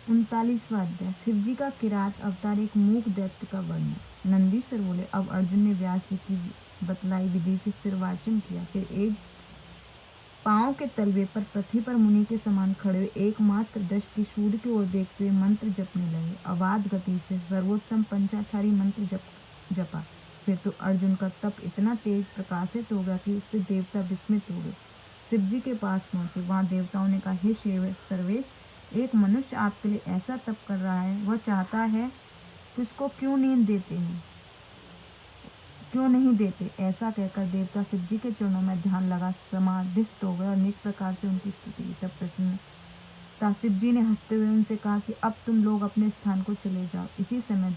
39वां अध्याय। शिवजी का किरात अवतार, एक मूक दैत्य का वर्णन। नंदीश्वर बोले, अब अर्जुन ने व्यास जी की बतलाई विधि से सिरवाचन किया। फिर एक पांव के तलवे पर पृथ्वी पर मुनि के समान खड़े हुए एकमात्र दृष्टि सूर्य की ओर देखते हुए मंत्र जपने लगे। अबाध गति से सर्वोत्तम पंचाक्षरी मंत्र जपा। फिर तो अर्जुन का तप इतना तेज प्रकाशित हो गया कि उससे देवता विस्मित हो गए। शिव जी के पास पहुंचे। वहां देवताओं ने कहा, हे सर्वेश, एक मनुष्य आपके लिए ऐसा तप कर रहा है, वह चाहता है कि उसको क्यों नहीं देते। ऐसा कहकर देवता शिव जी के चरणों में ध्यान लगा समाधिस्थ हो गए और अनेक प्रकार से उनकी स्तुति की। तब प्रसन्नता शिव जी ने हंसते हुए उनसे कहा कि अब तुम लोग अपने स्थान को चले जाओ। इसी समय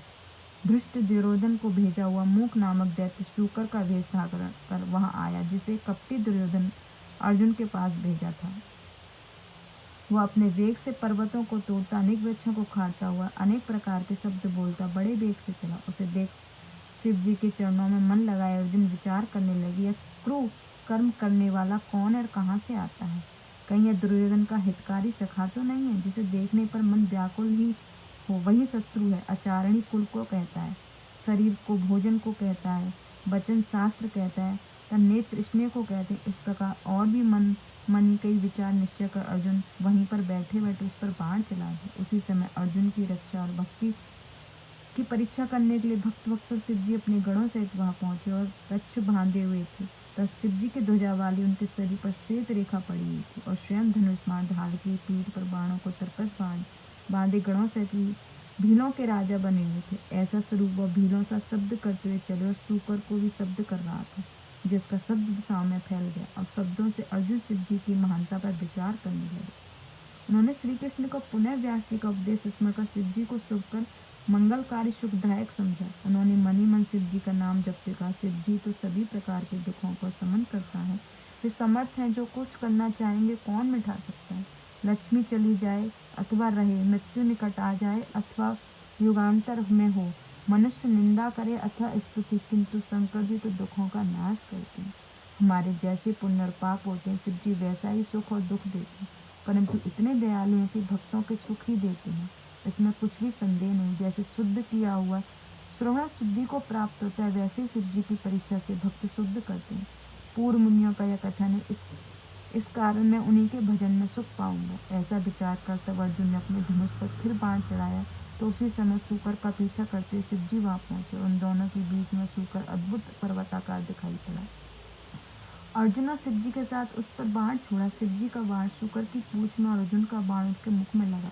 धृष्ट दुर्योधन को भेजा हुआ मूक नामक दैत्य शूकर का वेश धारण कर वहां आया, जिसे कपटी दुर्योधन अर्जुन के पास भेजा था। वह अपने वेग से पर्वतों को तोड़ता, अनेक वृक्षों को खाड़ता हुआ, अनेक प्रकार के शब्द बोलता बड़े वेग से चला। उसे देख शिव जी के चरणों में मन लगाए अर्जुन विचार करने लगे, यह क्रूर कर्म करने वाला कौन है और कहाँ से आता है? कहीं यह दुर्योधन का हितकारी सखा तो नहीं है, जिसे देखने पर मन व्याकुल ही हो? वही शत्रु है। आचारणी कुल को कहता है, शरीर को भोजन को कहता है, वचन शास्त्र कहता है, तब नेत्र स्नेह को कहते हैं। इस प्रकार और भी मन कई विचार निश्चय कर अर्जुन वहीं पर बैठे बैठे उस पर बाण चला दिए। उसी समय अर्जुन की रक्षा और भक्ति की परीक्षा करने के लिए भक्त वत्सल शिव जी अपने गणों सहित वहां पहुंचे और रक्ष बांधे हुए थे। तब शिव जी की ध्वजा वाली उनके शरीर पर श्वेत रेखा पड़ी हुई थी और स्वयं धनुष्मान ढाल की पीठ पर बाणों को तरकस बांधे गणों सहित भीलों के राजा बने हुए थे। ऐसा स्वरूप वह भीलों सा शब्द करते हुए चले और सूकर को भी शब्द कर रहा था, जिसका शब्द दिशाओं में फैल गया। अब शब्दों से अर्जुन शिव जी की महानता पर विचार करने लगे। उन्होंने श्री कृष्ण को पुनः व्यास जी का उपदेश स्मरण कर शिव जी को शुभकर मंगलकारी सुखदायक समझा। उन्होंने मनी मन शिव जी का नाम जपते कहा, शिव जी तो सभी प्रकार के दुखों को शमन करता है, वे समर्थ हैं, जो कुछ करना चाहेंगे कौन मिटा सकता है। लक्ष्मी चली जाए अथवा रहे, मृत्यु निकट आ जाए अथवा युगांतर में हो, मनुष्य निंदा करे अथवा स्तुति, किंतु शंकर जी तो दुखों का नाश करते हैं। हमारे जैसे पुण्य और पाप होते हैं, शिव जी वैसा ही सुख और दुख देते हैं, परंतु इतने दयालु हैं कि भक्तों के सुख ही देते हैं, इसमें कुछ भी संदेह नहीं। जैसे शुद्ध किया हुआ श्रवण शुद्धि को प्राप्त होता है, वैसे ही शिव जी की परीक्षा से भक्त शुद्ध करते हैं। पूर्व मुनियों का यह कथन है, इस कारण मैं उन्हीं के भजन में सुख पाऊंगा। ऐसा विचार कर तब अर्जुन ने अपने धनुष पर फिर बाण चढ़ाया, तो उसी समय सूकर का पीछा करते शिव जी वहां पहुंचे। उन दोनों के बीच में सूकर अद्भुत पर्वताकार दिखाई पड़ा। अर्जुन और शिव जी के साथ उस पर बाण छोड़ा। शिव जी का बाण सूकर की पूंछ में और अर्जुन का बाण उसके मुख में लगा।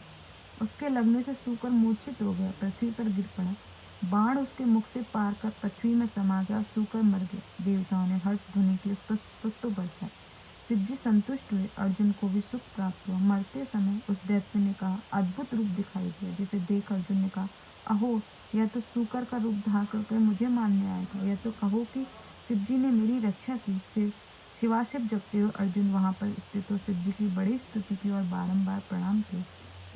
उसके लगने से सूकर मूर्छित हो गया, पृथ्वी पर गिर पड़ा। बाण उसके मुख से पार कर पृथ्वी में समा गया और सूकर मर गया। देवताओं ने हर्ष ध्वनि की उस पर पुष्प बरसाए। शिव जी संतुष्ट हुए। अर्जुन को भी सुख प्राप्त हुआ। मरते समय उस दैत्य ने कहा, अद्भुत रूप दिखाई दिया, जिसे देख अर्जुन ने कहा, अहो, यह तो सूकर का रूप धार करके मुझे मारने आया था। यह तो कहो कि शिव जी ने मेरी रक्षा की। फिर शिवाशिव जपते हुए अर्जुन वहां पर स्थित हो शिव जी की बड़ी स्तुति की और बारंबार प्रणाम किए।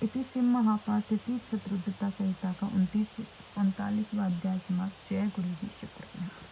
इति शिव महापाठ तृतीय शत्रुद्धता संहिता का 39वां अध्याय समाप्त। जय गुरु जी शुक्र।